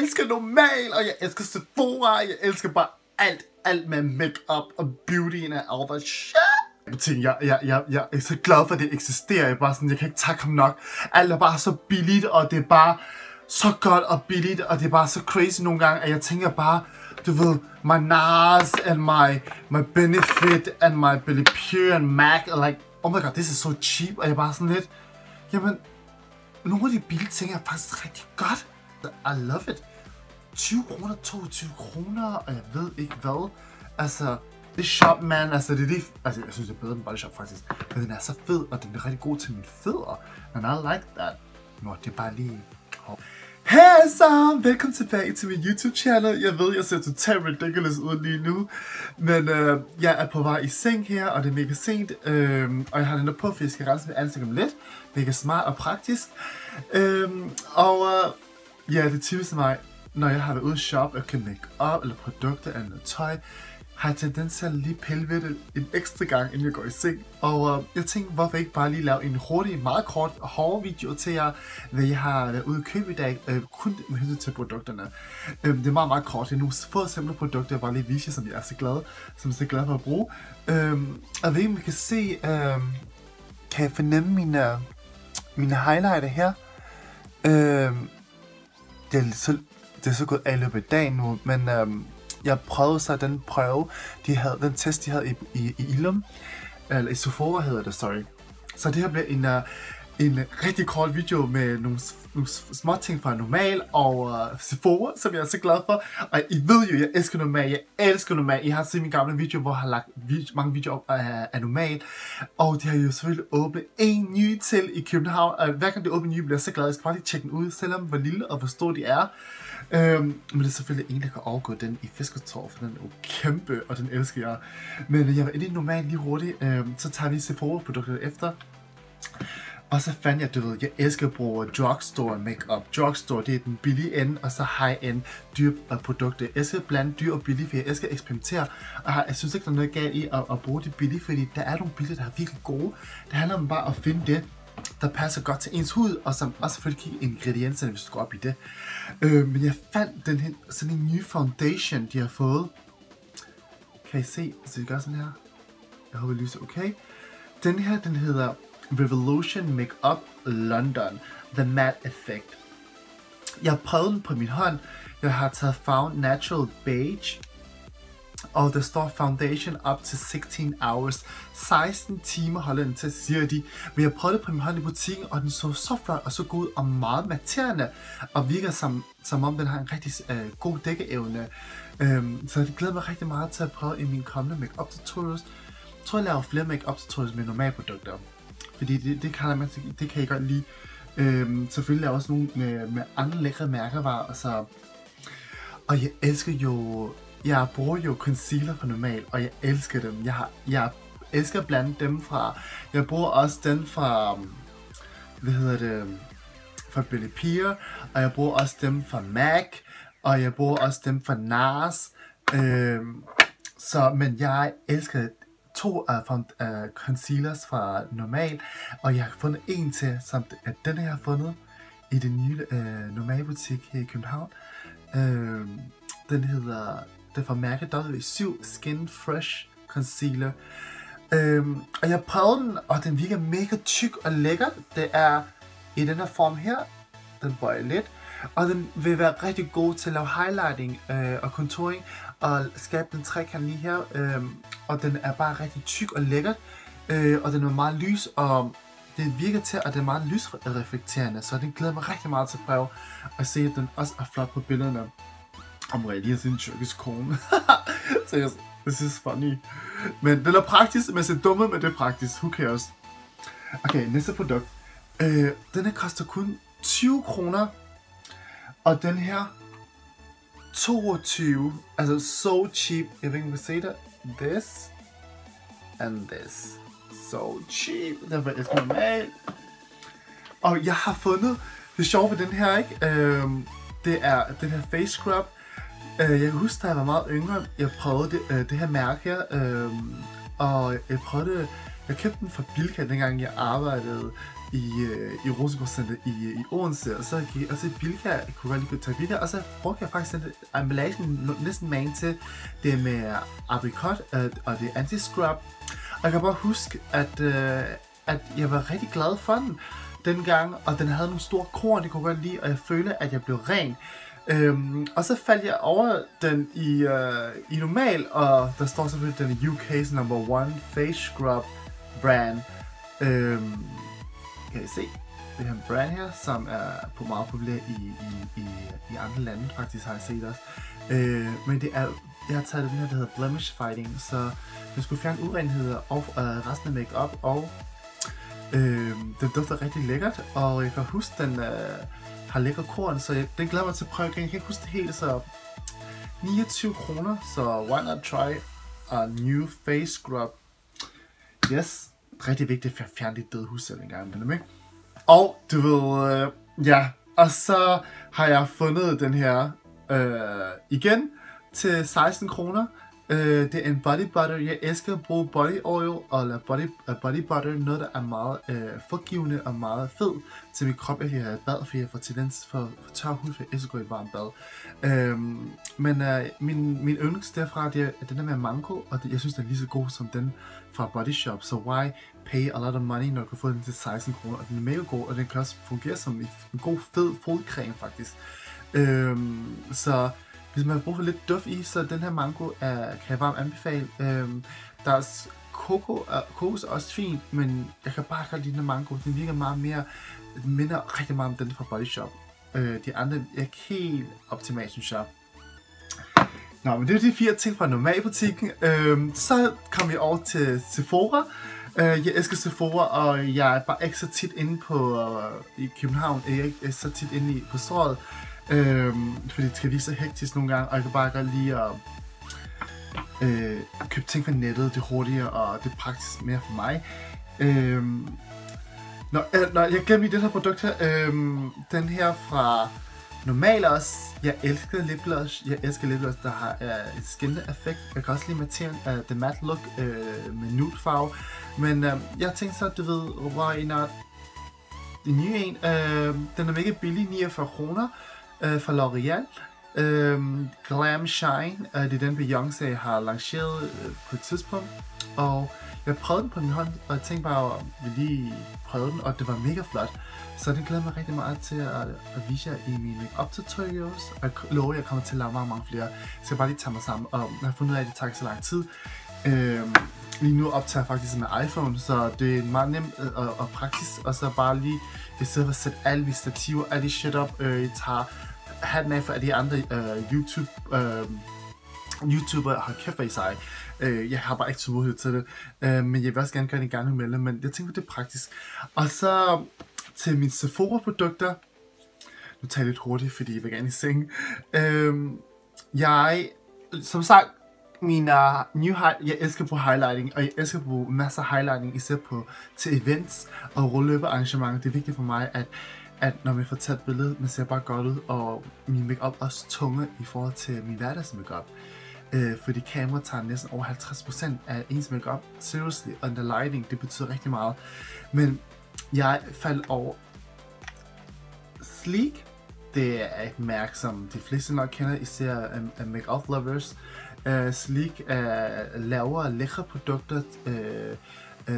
elsker Normal, og jeg elsker Sephora, jeg elsker bare alt med makeup og beauty og all that shit. Jeg er så glad for, at det eksisterer. Jeg kan ikke takke ham nok. Alt er bare så billigt, og det er bare så godt og billigt, og det er bare så crazy nogle gange, at jeg tænker bare, du ved, my NARS and my Benefit and my Billy Pure and MAC, and like, oh my god, this is so cheap, og jeg er bare sådan lidt, jamen, nogle af de billige ting er faktisk rigtig godt. I love it. 20 kroner, 22 kroner, og jeg ved ikke hvad. Altså, det shop, man, altså det er det, altså jeg synes det er bedre end Body Shop faktisk. Men den er så fed, og den er rigtig god til mine fødder. And I like that. Nå, det er bare lige... Hey så, velkommen tilbage til min YouTube channel. Jeg ved, jeg ser totalt ridiculous ud lige nu. Men jeg er på vej i seng her, og det er mega sent. Og jeg har den der på, for jeg skal rense mit ansigt om lidt. Mega smart og praktisk. Ja, det er typisk mig, når jeg har været ude at shoppe og købe make-up eller produkter eller noget tøj, har jeg tendens til at lige pille ved det en ekstra gang, inden jeg går i seng. Og jeg tænkte, hvorfor ikke bare lige lave en hurtig, meget kort og hård video til jer, hvad jeg har været ude at købe i dag, kun med hensyn til produkterne. Det er meget kort. Det er nogle få simple produkter, jeg bare lige viser, som jeg er så glad for at bruge. Og ved I, om I kan se, kan jeg fornemme mine highlighter her. Det er så gået af i løbet af dagen nu, men jeg prøvede så den prøve, den test de havde i Ilum, eller i Sephora hedder det, sorry. Så det her bliver en rigtig kort video med nogle små ting fra Normal og Sephora, som jeg er så glad for. Og I ved jo, jeg elsker Normal, I har set min gamle video, hvor jeg har lagt mange videoer op af Normal. Og de har jo selvfølgelig åbnet en ny til i København, og hver gang det åbner en ny, bliver jeg så glad. Jeg skal bare lige tjekke den ud, selvom hvor lille og hvor stor de er. Men det er selvfølgelig ingen, der kan overgå den i Fisketorv, for den er jo kæmpe, og den elsker jeg. Men jeg var inde i Normal lige hurtigt, så tager vi Sephora-produkter efter. Og så fandt jeg, du ved, jeg elsker at bruge drugstore makeup. Drugstore, det er den billige ende, og så high-end dyre produkter. Jeg elsker at blande dyr og billige, for jeg elsker at eksperimentere. Og jeg synes ikke, der er noget galt i at bruge det billige, fordi der er nogle billige, der er virkelig gode. Det handler om bare at finde det, der passer godt til ens hud, og som også selvfølgelig kigge ingredienserne, hvis du går op i det. Men jeg fandt sådan en ny foundation, de har fået. Kan I se, så det gør sådan her? Jeg håber, lyset er okay. Den her, den hedder Revolution Makeup London The Matte Effect. Jeg har prøvet den på min hånd. Jeg har taget farven Natural Beige, og der står foundation up to 16 hours. 16 timer holder den til, siger de. Men jeg prøvede det på min hånd i butikken, og den så flot og så god og meget matterende, og virker som om den har en rigtig god dækkeevne. Så det glæder mig rigtig meget til at prøve i mine kommende makeup tutorials. Jeg tror, jeg laver flere makeup tutorials med normale produkter, fordi det kan jeg godt lide. Selvfølgelig er der også nogle med andre lækre mærkevarer. Og jeg elsker jo... Jeg bruger jo concealer fra Normal, og jeg elsker dem. Jeg elsker at blande dem fra... Jeg bruger også den fra... fra Billy Pure, og jeg bruger også dem fra MAC, og jeg bruger også dem fra NARS. Men jeg elsker 2 concealers fra Normal, og jeg har fundet en til, som den her jeg har fundet i den nye Normal butik her i København. Den hedder... Det er fra mærket W7 Skin Fresh Concealer. Og jeg prøvede den, og den virker mega tyk og lækker. Det er i den her form her. Den bøjer lidt. Og den vil være rigtig god til at lave highlighting og contouring. Og skabe den trekant lige her. Og den er bare rigtig tyk og lækker. Og den er meget lys, og det virker til, at det er meget lysreflekterende. Så den glæder mig rigtig meget til at prøve at se, at den også er flot på billederne. Om jeg lige har set en tyrkisk kone. Så this is funny. Men den er praktisk, men så dumme, men det er praktisk. Who cares? Okay, næste produkt. Den her koster kun 20 kroner. Og den her 22. Altså so cheap. Jeg ved ikke, om I kan se det. This and this. So cheap. Derfor elsker jeg Normal. Og jeg har fundet det sjove ved den her, ikke? Det er den her face scrub. Jeg kan huske, da jeg var meget yngre, jeg prøvede det her mærke her, og jeg Jeg købte den fra Bilka, dengang jeg arbejdede i Rosengårdscenteret i Odense, og så gik jeg også i Bilka, jeg kunne godt lige tage Bilka, og så brugte jeg faktisk den emballagen næsten magen til det med aprikot og det anti-scrub. Og jeg kan bare huske, at jeg var rigtig glad for den dengang, og den havde nogle store korn, det kunne jeg godt lide, og jeg følte, at jeg blev ren. Og så faldt jeg over den i normal, og der står selvfølgelig den UK's #1 face scrub brand. Kan I se? Det her brand her, som er meget populær i andre lande, faktisk har jeg set også. Men det er, jeg har taget den her, der hedder Blemish Fighting, så den skulle fjerne urenheder og resten af makeup, og den dufter rigtig lækkert, og jeg kan huske, den har lækker korn, så den glæder mig til at prøve igen. Jeg kan ikke huske det helt, så 29 kroner, så why not try a new face scrub. Yes, rigtig vigtigt at fjerne dit døde hudceller en gang imellem, ikke? Og du ved, ja, og så har jeg fundet den her igen til 16 kroner. Det er en body butter. Jeg elsker at bruge body oil eller body butter, noget der er meget fugtgivende og meget fed til min krop. Jeg har bad, for jeg får tendens for tør hud, for jeg elsker at gå i varmt bad. Min yndlings derfra, det er den der med mango, og jeg synes den er lige så god som den fra Body Shop, så why pay a lot of money, når du kan få den til 16 kroner, og den er mega god, og den kan også fungere som en god fed fodcreme faktisk. Så hvis man har brug for lidt duft i, så den her mango kan jeg varmt anbefale. Der er kokos er også fint, men jeg kan bare godt lide den mango. Den virker meget mere, minder rigtig meget om den fra Body Shop. De andre er ikke helt optimalt, synes jeg. Nå, men det er de 4 ting fra normalbutikken. Så kom vi over til Sephora. Jeg elsker Sephora, og jeg er bare ikke så tit inde i København. Jeg er ikke så tit inde på Strøget. Fordi det skal vise sig hektisk nogle gange, og jeg kan bare godt lide at købe ting fra nettet. Det er hurtigere, og det er praktisk mere for mig. Jeg glemte lige det her produkt her. Den her fra Normal også. Jeg elsker lip gloss. Der har et skin-effekt. Jeg kan også lide materien, the matte look med nude farve. Men jeg tænkte så, du ved, why not den nye en. Den er mega billig, 49 kroner. Fra L'Oreal. Glam Shine, det er den Beyoncé har lanceret på et tidspunkt, og jeg prøvede den på min hånd, og jeg tænkte bare, at vi lige prøve den, og det var mega flot. Så det glæder mig rigtig meget til at vise jer i mine make-up tutorials, og jeg lover, at jeg kommer til at lave mange flere. Så jeg skal bare lige tage mig sammen, og jeg har fundet ud af, at det tager ikke så lang tid. Lige nu optager jeg faktisk med iPhone, så det er meget nemt og praktisk, og så bare lige, i stedet for at sætte alle de stativer, alle de shit op, jeg tager hatten af for de andre YouTubere har kæft af sig. Jeg har bare ikke tålmodighed til det, men jeg vil også gerne gøre det en gang imellem, men jeg tænker, det er praktisk. Og så til mine Sephora-produkter. Nu tager jeg lidt hurtigt, fordi jeg vil gerne i seng. Som sagt, jeg elsker på highlighting, og jeg elsker på masser af highlighting, især til events og rulleløbearrangementer. Det er vigtigt for mig, at når man får taget et billede, man ser bare godt ud, og min makeup også tunge i forhold til min hverdags makeup. Fordi kamera tager næsten over 50% af ens makeup. Seriously, under lighting, det betyder rigtig meget. Men jeg faldt over Sleek. Det er et mærke, som de fleste nok kender, især af makeup lovers. Sleek laver lækre produkter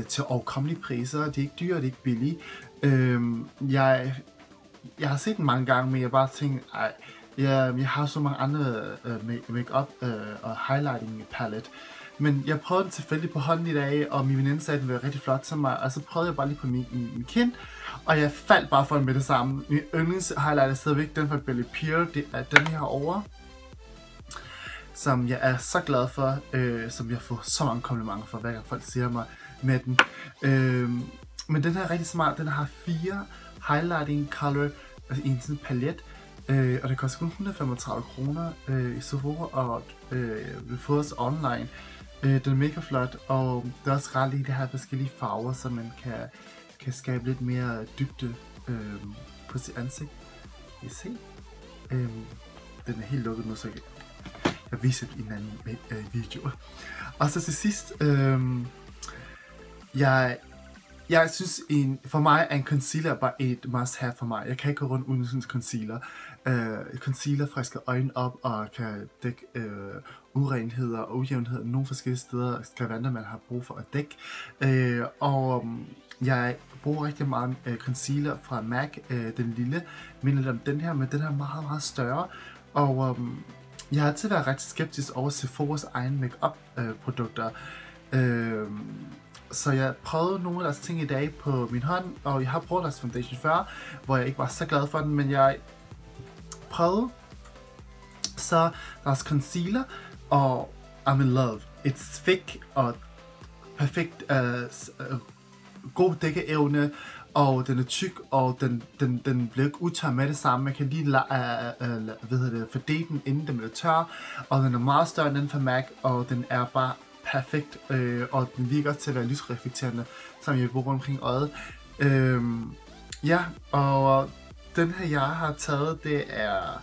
til overkommelige priser. Det er ikke dyre, det er ikke billige. Jeg har set den mange gange, men jeg bare tænkte, jeg har så mange andre make-up og highlighting palette. Men jeg prøvede den tilfældigt på hånden i dag, og min veninde sagde, at den var rigtig flot til mig. Og så prøvede jeg bare lige på min kind, og jeg faldt bare for den med det samme. Min yndlings highlighter er stadigvæk den fra Belly Pure. Det er den her over, som jeg er så glad for, som jeg får så mange komplimenter for, hver gang folk siger mig med den. Men den her er rigtig smart. Den har 4 highlighting color i en sådan palet. Og det koster kun 135 kroner i Sephora, og vi får os online. Den er mega flot, og det er også ret lige det her forskellige farver, så man kan skabe lidt mere dybde på sit ansigt. Kan I se? Den er helt lukket nu, så jeg viser det i en anden video. Og så til sidst, Jeg synes, for mig er en concealer bare et must-have for mig. Jeg kan ikke gå rundt uden sådan en concealer. Concealer frisker øjnene op og kan dække urenheder og ujævnheder nogle forskellige steder, skavanter man har brug for at dække. Jeg bruger rigtig meget concealer fra MAC, den lille, minder om den her, men den er meget, meget større. Og jeg har altid været ret skeptisk over Sephoras egen make-up produkter. Så jeg prøvede nogle af deres ting i dag på min hånd, og jeg har brugt deres foundation før, hvor jeg ikke var så glad for den, men jeg prøvede så deres concealer, og I'm in love. It's thick og perfekt, god dækkeevne, og den er tyk, og den bliver ikke udtør med det samme. Man kan lige fordele den, inden den bliver tør, og den er meget større end den fra MAC, og den er bare perfekt, og den virker til at være lysreflekterende, som jeg bruger omkring øjet. Ja, og den her jeg har taget, det er,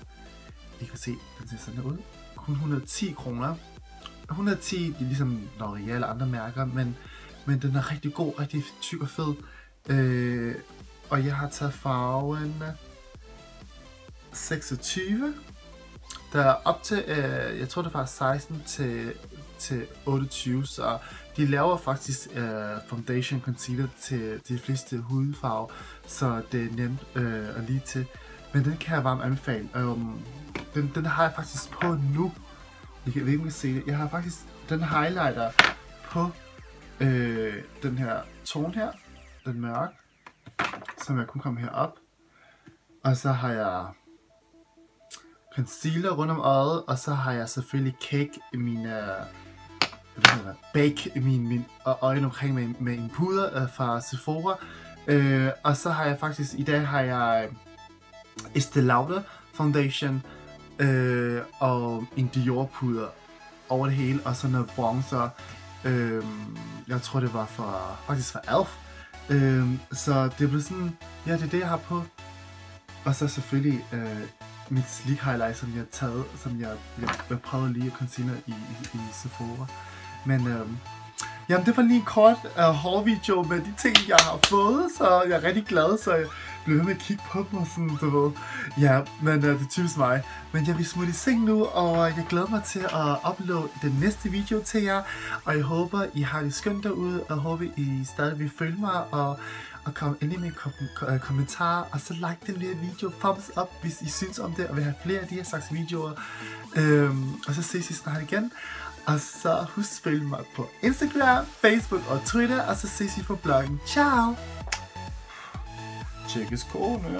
I kan se, den ser sådan ud, kun 110 kroner. 110, det er ligesom L'Oreal eller andre mærker, men den er rigtig god, rigtig tyk og fed. Og jeg har taget farven 26. Der er op til, jeg tror det var 16 til 28, så de laver faktisk foundation concealer til de fleste hudfarver, så det er nemt og lige til. Men den kan jeg varmt anbefale. Den har jeg faktisk på nu. Jeg kan ikke se det. Jeg har faktisk den highlighter på den her tone her, den mørke, som jeg kunne komme herop. Og så har jeg concealer rundt om øjet, og så har jeg selvfølgelig cake i mine bake i mine øjne omkring med en puder fra Sephora. Og så har jeg faktisk, i dag har jeg Estée Lauder foundation og en Dior puder over det hele, og så noget bronzer. Jeg tror det var faktisk fra Elf. Så det blev sådan, ja, det er det jeg har på. Og så selvfølgelig mit sleek highlight, som jeg har taget, som jeg prøvede lige at concealer i Sephora. Men jamen, det var lige en kort haul-video med de ting, jeg har fået, så jeg er rigtig glad, så jeg blev ved med at kigge på dem og sådan, du ved. Ja, men det er typisk mig. Men jeg vil smutte i seng nu, og jeg glæder mig til at uploade den næste video til jer. Og jeg håber, I har det skønt derude, og jeg håber, I stadig vil følge mig, og kom endelig med en kommentar, og så like den her video, thumbs up, hvis I synes om det, og vil have flere af de her slags videoer. Og så ses I snart igen. Og så husk at følge mig på Instagram, Facebook og Twitter, og så ses I på bloggen. Ciao! Tjekkes kone.